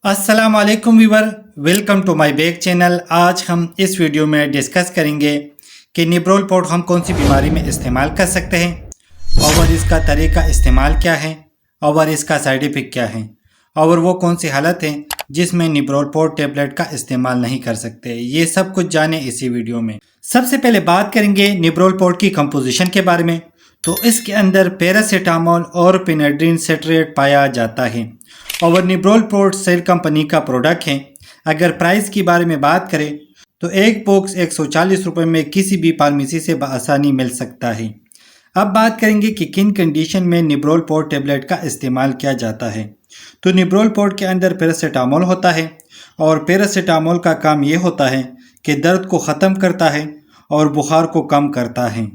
अस्सलाम वालेकुम viewer, welcome to my back channel. आज हम इस वीडियो में डिस्कस करेंगे कि निब्रोल पोर्ट हम कौन सी बीमारी में इस्तेमाल कर सकते हैं और इसका तरीका इस्तेमाल क्या है और इसका साइड इफ़ेक्ट क्या है और वो कौन सी हालत है जिसमें निब्रोल पोर्ट टेबलेट का इस्तेमाल नहीं कर सकते। ये सब कुछ जाने इसी वीडियो में। सबसे पहले बात करेंगे निब्रोल पोर्ट की कंपोजिशन के बारे में। तो इसके अंदर पैरासीटामोल और पिनेड्रिन सिट्रेट पाया जाता है और निब्रोल पोर्ट सेल कंपनी का प्रोडक्ट है। अगर प्राइस की बारे में बात करें तो एक बॉक्स 140 रुपये में किसी भी फार्मेसी से बआसानी मिल सकता है। अब बात करेंगे कि किन कंडीशन में निब्रोल पोर्ट टेबलेट का इस्तेमाल किया जाता है। तो निब्रोल पोर्ट के अंदर पैरासीटामोल होता है और पैरासीटामोल का काम ये होता है कि दर्द को ख़त्म करता है और बुखार को कम करता है।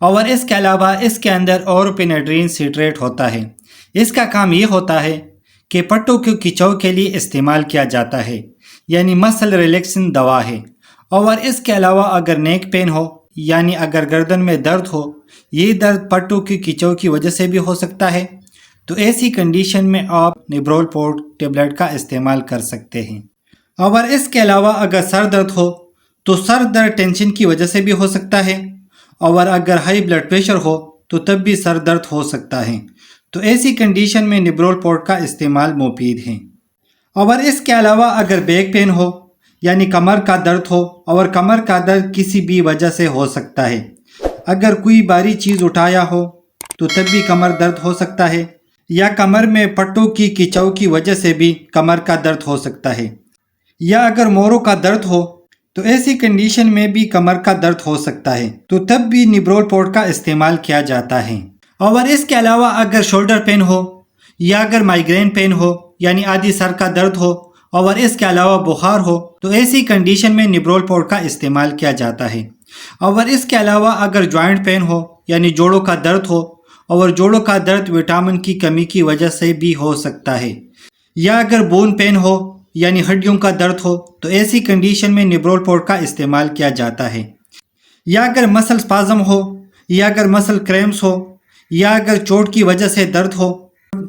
और इसके अलावा इसके अंदर औरोपिनेड्रिन सिट्रेट होता है। इसका काम ये होता है कि पट्टों के खिंचाव के लिए इस्तेमाल किया जाता है, यानी मसल रिलैक्सिंग दवा है। और इसके अलावा अगर नेक पेन हो, यानी अगर गर्दन में दर्द हो, ये दर्द पट्टों के खिंचाव की वजह से भी हो सकता है। तो ऐसी कंडीशन में आप निब्रोल पोर्ट टेबलेट का इस्तेमाल कर सकते हैं। और इसके अलावा अगर सर दर्द हो तो सर दर्द टेंशन की वजह से भी हो सकता है और अगर हाई ब्लड प्रेशर हो तो तब भी सर दर्द हो सकता है। तो ऐसी कंडीशन में निब्रोल पोर्ट का इस्तेमाल मुफीद है। और इसके अलावा अगर बैक पेन हो, यानी कमर का दर्द हो, और कमर का दर्द किसी भी वजह से हो सकता है। अगर कोई भारी चीज़ उठाया हो तो तब भी कमर दर्द हो सकता है, या कमर में पट्टों की खिंचाव की वजह से भी कमर का दर्द हो सकता है, या अगर मोरों का दर्द हो तो ऐसी कंडीशन में भी कमर का दर्द हो सकता है। तो तब भी निब्रोल पोर्ट का इस्तेमाल किया जाता है। और इसके अलावा अगर शोल्डर पेन हो, या अगर माइग्रेन पेन हो, यानी आधी सर का दर्द हो, और इसके अलावा बुखार हो, तो ऐसी कंडीशन में निब्रोल पोर्ट का इस्तेमाल किया जाता है। और इसके अलावा अगर जॉइंट पेन हो, यानी जोड़ों का दर्द हो, और जोड़ों का दर्द विटामिन की कमी की वजह से भी हो सकता है, या अगर बोन पेन हो, यानी हड्डियों का दर्द हो, तो ऐसी कंडीशन में निब्रोल पोर्ट का इस्तेमाल किया जाता है। या अगर मसल स्पाज्म हो, या अगर मसल क्रैम्प्स हो, या अगर चोट की वजह से दर्द हो,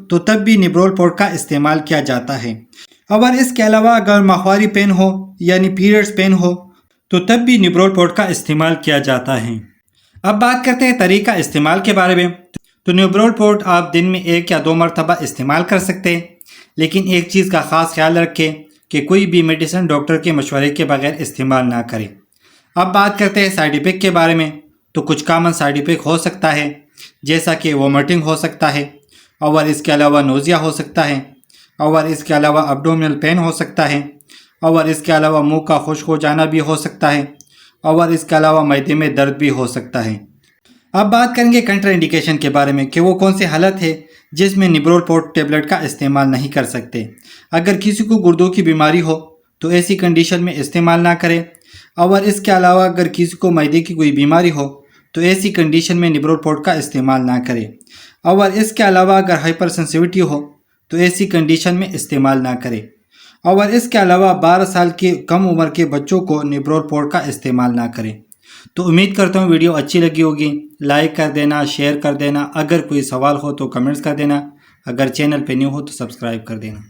तो तब भी निब्रोल पोर्ट का इस्तेमाल किया जाता है। और इसके अलावा अगर माहवारी पेन हो, यानी पीरियड्स पेन हो, तो तब भी निब्रोल पोर्ट का इस्तेमाल किया जाता है। अब बात करते हैं तरीका इस्तेमाल के बारे में। तो निब्रोल पोर्ट आप दिन में 1 या 2 मरतबा इस्तेमाल कर सकते हैं, लेकिन एक चीज़ का ख़ास ख्याल रखें कि कोई भी मेडिसिन डॉक्टर के मशवरे के बगैर इस्तेमाल ना करें। अब बात करते हैं साइड इफ़ेक्ट के बारे में। तो कुछ कॉमन साइड इफ़ेक्ट हो सकता है, जैसा कि वोमिटिंग हो सकता है, और इसके अलावा नोज़िया हो सकता है, और इसके अलावा अब्डोमिनल पेन हो सकता है, और इसके अलावा मुंह का खुश्क हो जाना भी हो सकता है, और इसके अलावा मैदे में दर्द भी हो सकता है। अब बात करेंगे कंट्रा इंडिकेशन के बारे में कि वो कौन सी हालत है जिसमें निब्रोल पोर्ट टेबलेट का इस्तेमाल नहीं कर सकते। अगर किसी को गुर्दों की बीमारी हो तो ऐसी कंडीशन में इस्तेमाल ना करें। और इसके अलावा अगर किसी को मैदे की कोई बीमारी हो तो ऐसी कंडीशन में निब्रोल पोर्ट का इस्तेमाल ना करें। और इसके अलावा अगर हाइपर सेंसिटिविटी हो तो ऐसी कंडीशन में इस्तेमाल ना करें। और इसके अलावा 12 साल के कम उम्र के बच्चों को निब्रोल पोर्ट का इस्तेमाल ना करें। तो उम्मीद करता हूँ वीडियो अच्छी लगी होगी। लाइक कर देना, शेयर कर देना, अगर कोई सवाल हो तो कमेंट्स कर देना, अगर चैनल पे न्यू हो तो सब्सक्राइब कर देना।